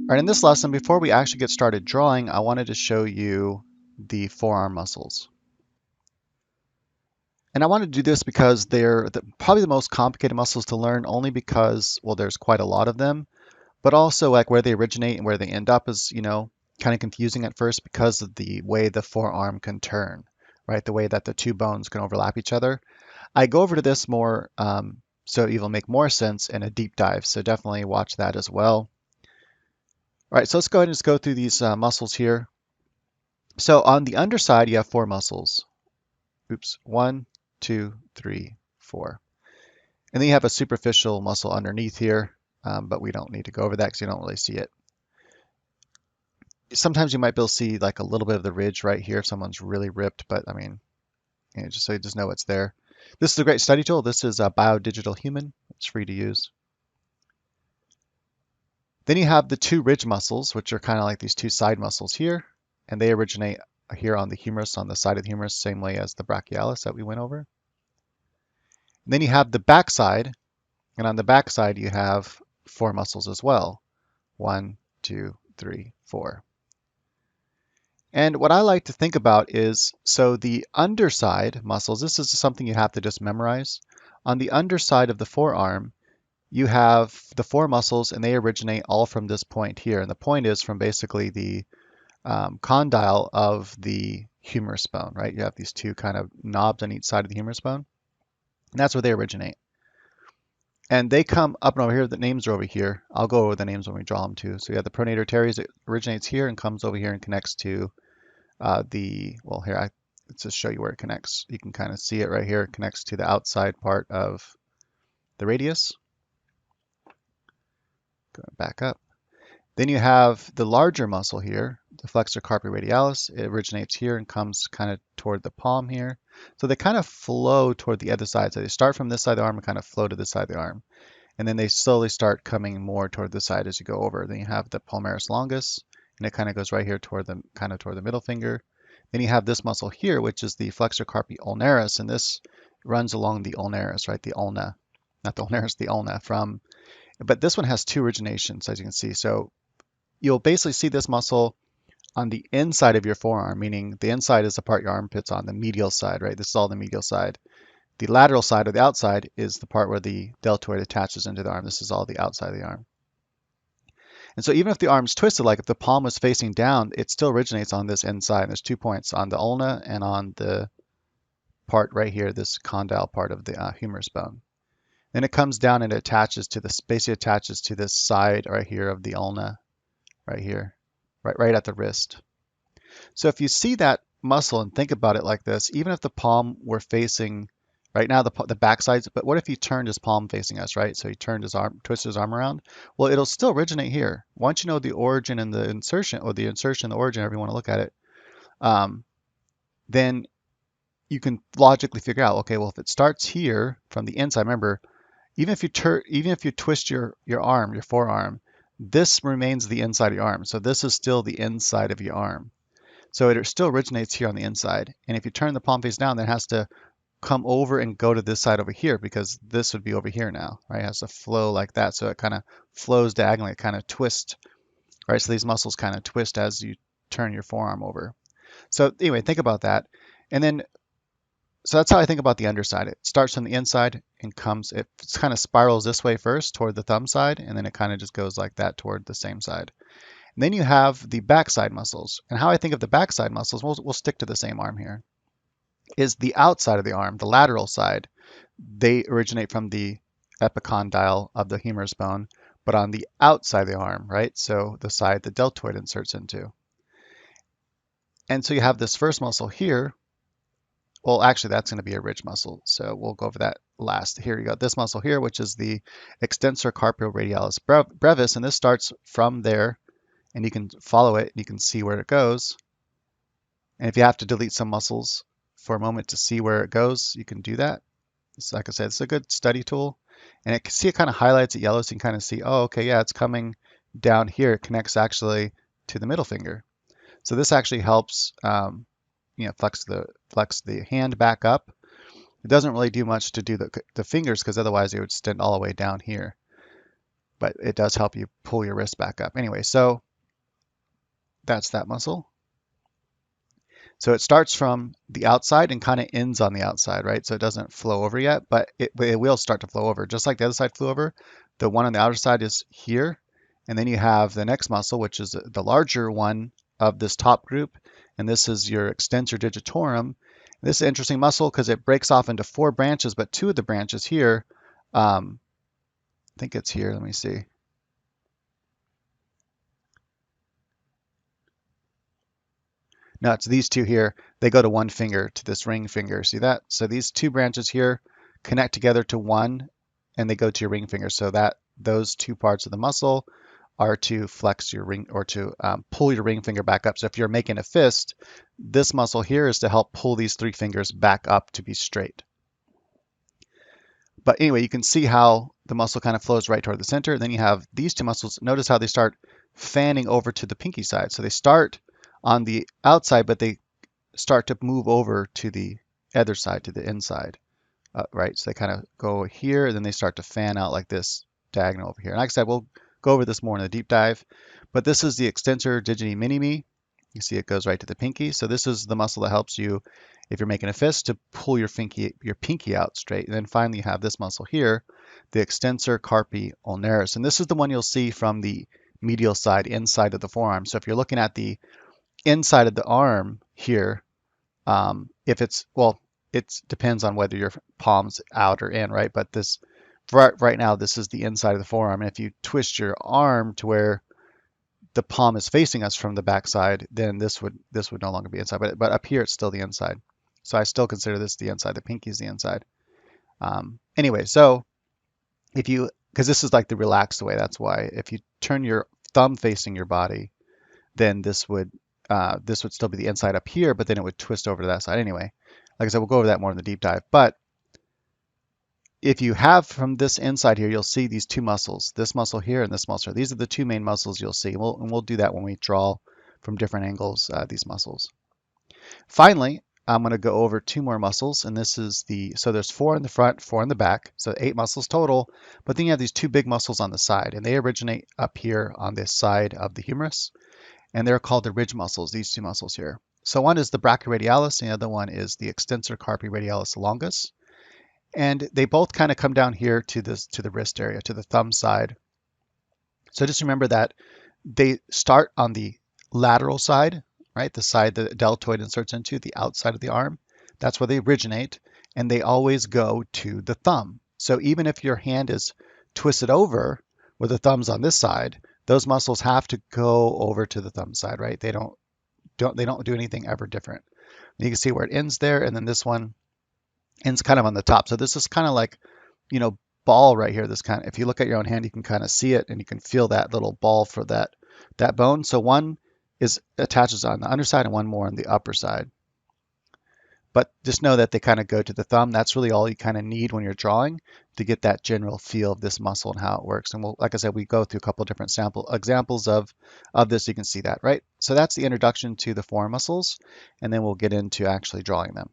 All right, in this lesson, before we actually get started drawing, I wanted to show you the forearm muscles. And I wanted to do this because they're probably the most complicated muscles to learn only because, well, there's quite a lot of them, but also like where they originate and where they end up is, kind of confusing at first because of the way the forearm can turn, right? The way that the two bones can overlap each other. I go over to this more so it will make more sense in a deep dive. So definitely watch that as well. All right, so let's go ahead and just go through these muscles here. So on the underside, you have four muscles. Oops, one, two, three, four. And then you have a superficial muscle underneath here, but we don't need to go over that because you don't really see it. Sometimes you might be able to see like a little bit of the ridge right here if someone's really ripped, but I mean, just so you just know it's there. This is a great study tool. This is a Biodigital Human. It's free to use. Then you have the two ridge muscles, which are kind of like these two side muscles here, and they originate here on the humerus, on the side of the humerus, same way as the brachialis that we went over. And then you have the backside, and on the backside you have four muscles as well. One, two, three, four. And what I like to think about is, so the underside muscles, this is something you have to just memorize. On the underside of the forearm, you have the four muscles and they originate all from this point here. And the point is from basically the condyle of the humerus bone, right? You have these two kind of knobs on each side of the humerus bone. And that's where they originate. And they come up and over here. The names are over here. I'll go over the names when we draw them too. So you have the pronator teres. It originates here and comes over here and connects to well, here, let's just show you where it connects. You can kind of see it right here. It connects to the outside part of the radius. Going back up. Then you have the larger muscle here, the flexor carpi radialis. It originates here and comes kind of toward the palm here. So they kind of flow toward the other side. So they start from this side of the arm and kind of flow to this side of the arm. And then they slowly start coming more toward this side as you go over. Then you have the palmaris longus, and it kind of goes right here toward the toward the middle finger. Then you have this muscle here, which is the flexor carpi ulnaris, and this runs along the ulnaris, right? The ulna, not the ulnaris, the ulna from. But this one has two originations, as you can see. So you'll basically see this muscle on the inside of your forearm, meaning the inside is the part your armpit's on, the medial side, right? This is all the medial side. The lateral side or the outside is the part where the deltoid attaches into the arm. This is all the outside of the arm. And so even if the arm's twisted, like if the palm was facing down, it still originates on this inside. There's 2 points on the ulna and on the part right here, this condyle part of the humerus bone. Then it comes down and it attaches to this, basically attaches to this side right here of the ulna, right here, right at the wrist. So if you see that muscle and think about it like this, even if the palm were facing right now the back sides, but what if he turned his palm facing us, right? So he turned his arm, twisted his arm around. Well, it'll still originate here. Once you know the origin and the insertion, or the insertion and the origin, however you want to look at it, then you can logically figure out, okay, well, if it starts here from the inside, remember, even if you twist your arm, your forearm, this remains the inside of your arm. So this is still the inside of your arm. So it still originates here on the inside. And if you turn the palm face down, then it has to come over and go to this side over here because this would be over here now, right? It has to flow like that. So it kind of flows diagonally, it kind of twists, right? So these muscles kind of twist as you turn your forearm over. So anyway, think about that. And then, so that's how I think about the underside. It starts from the inside and it kind of spirals this way first toward the thumb side, and then it kind of just goes like that toward the same side. And then you have the backside muscles. And how I think of the backside muscles, we'll stick to the same arm here, is the outside of the arm, the lateral side. They originate from the epicondyle of the humerus bone, but on the outside of the arm, right? So the side the deltoid inserts into. And so you have this first muscle here. Well, actually, that's going to be a ridge muscle. So we'll go over that last. Here you go. This muscle here, which is the extensor carpioradialis brevis. And this starts from there, and you can follow it. You can see where it goes. And if you have to delete some muscles for a moment to see where it goes, you can do that. So like I said, it's a good study tool. And it kind of highlights it yellow, so you can kind of see, oh, okay, yeah, it's coming down here. It connects actually to the middle finger. So this actually helps flex the hand back up. It doesn't really do much to do the fingers because otherwise they would extend all the way down here. but it does help you pull your wrist back up. Anyway, so that's that muscle. So it starts from the outside and kind of ends on the outside, right? So it doesn't flow over yet, but it will start to flow over. Just like the other side flew over, the one on the outer side is here. And then you have the next muscle, which is the larger one of this top group. And this is your extensor digitorum. This is an interesting muscle because it breaks off into 4 branches, but 2 of the branches here, I think it's here, let me see. No, it's these 2 here. They go to 1 finger, to this ring finger. See that? So these 2 branches here connect together to 1, and they go to your ring finger. So that those 2 parts of the muscle are to flex your ring or to pull your ring finger back up. So if you're making a fist, this muscle here is to help pull these 3 fingers back up to be straight. But anyway, you can see how the muscle kind of flows right toward the center. Then you have these 2 muscles. Notice how they start fanning over to the pinky side. So they start on the outside, but they start to move over to the other side, to the inside, right? So they kind of go here, and then they start to fan out like this, diagonal over here. And like I said, we'll go over this more in the deep dive. But this is the extensor digiti minimi. You see it goes right to the pinky. So this is the muscle that helps you, if you're making a fist, to pull your pinky out straight. And then finally you have this muscle here, the extensor carpi ulnaris. And this is the one you'll see from the medial side, inside of the forearm. So if you're looking at the inside of the arm here, if it's, well, it depends on whether your palm's out or in, right? But this, right now, this is the inside of the forearm. And if you twist your arm to where the palm is facing us from the backside, then this would no longer be inside. But up here, it's still the inside. So I still consider this the inside. The pinky is the inside. Anyway, so if you, because this is like the relaxed way, that's why. If you turn your thumb facing your body, then this would still be the inside up here, but then it would twist over to that side anyway. Like I said, we'll go over that more in the deep dive. But if you have from this inside here, you'll see these 2 muscles, this muscle here and this muscle here. These are the 2 main muscles you'll see. And we'll do that when we draw from different angles, these muscles. Finally, I'm going to go over 2 more muscles, and this is so there's 4 in the front, 4 in the back, so 8 muscles total. But then you have these 2 big muscles on the side, and they originate up here on this side of the humerus, and they're called the ridge muscles, these 2 muscles here. So one is the brachyradialis, and the other one is the extensor carpi radialis longus. And they both kind of come down here to the wrist area, to the thumb side. So just remember that they start on the lateral side, right? The side the deltoid inserts into, the outside of the arm. That's where they originate, and they always go to the thumb. So even if your hand is twisted over with the thumb's on this side, those muscles have to go over to the thumb side, right? They don't do anything ever different. You can see where it ends there, and then this one ends kind of on the top. So this is kind of like, ball right here. This kind of, if you look at your own hand, you can kind of see it, and you can feel that little ball for that bone. So one attaches on the underside and one more on the upper side. But just know that they kind of go to the thumb. That's really all you kind of need when you're drawing to get that general feel of this muscle and how it works. And like I said, we go through a couple different examples of this. You can see that, right? So that's the introduction to the forearm muscles, and then we'll get into actually drawing them.